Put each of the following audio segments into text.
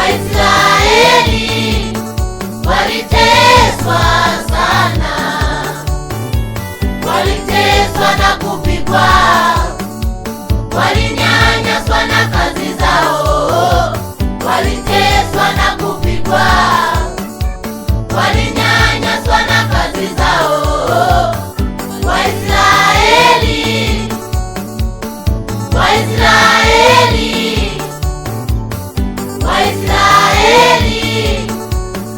Waisraeli waliteswa sana, waliteswa na kupigwa, walinyanyaswa na kazi zao, waliteswa na kupigwa, walinyanyaswa na kazi zao. Waisraeli, Waisraeli, Waisraeli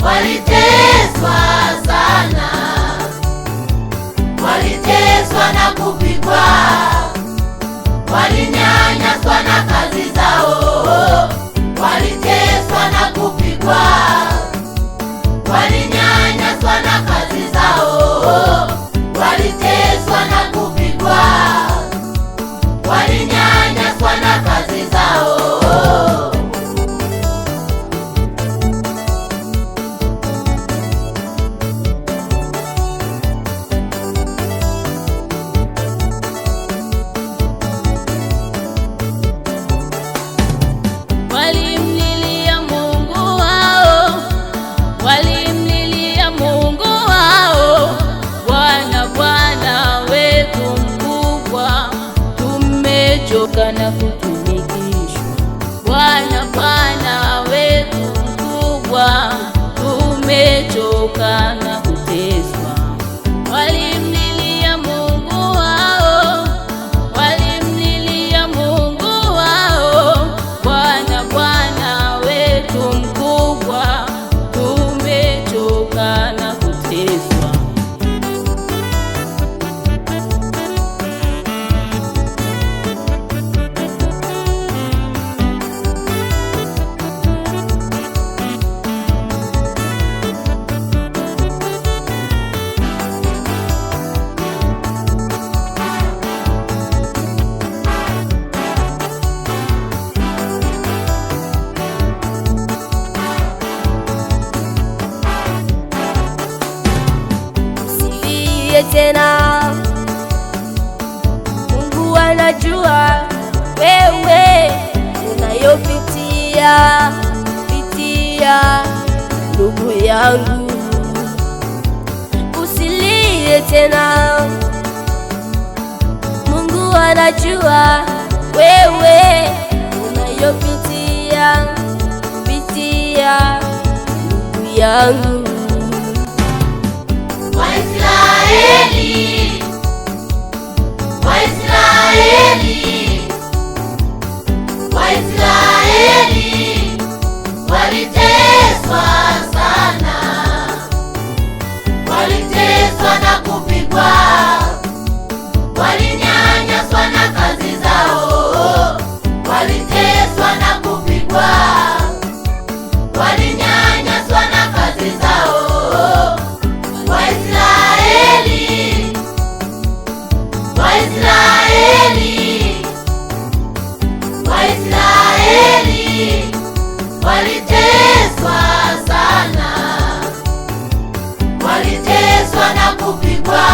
waliteswa sana, waliteswa na kupigwa, walinyanyaswa na kazi zao, waliteswa na kupigwa, walinyanyaswa na kazi zao, waliteswa na kupigwa, walinyanyaswa na kazi zao. Walimlilia Mungu wao, walimlilia Mungu wao, Bwana, Bwana wetu mkubwa, tumechoka na kutumikishwa. Bwana, Bwana wetu mkubwa, tumechoka na kuteswa. Walimlilia Mungu wao, walimlilia Mungu wao, Bwana, Bwana wetu mkubwa, tumechoka na kuteswa. Usilie tena, Mungu anajua wewe unayopitia ndugu yangu. Usilie tena, Mungu anajua wewe unayopitia ndugu yangu. Waisraeli, Waisraeli, Waisraeli waliteswa sana, waliteswa na kupigwa, walinyanyaswa na kazi zao, waliteswa na kupigwa, walinyanyaswa na kazi zao. Waisraeli, Waisraeli, Waisraeli waliteswa sana, waliteswa na kupigwa,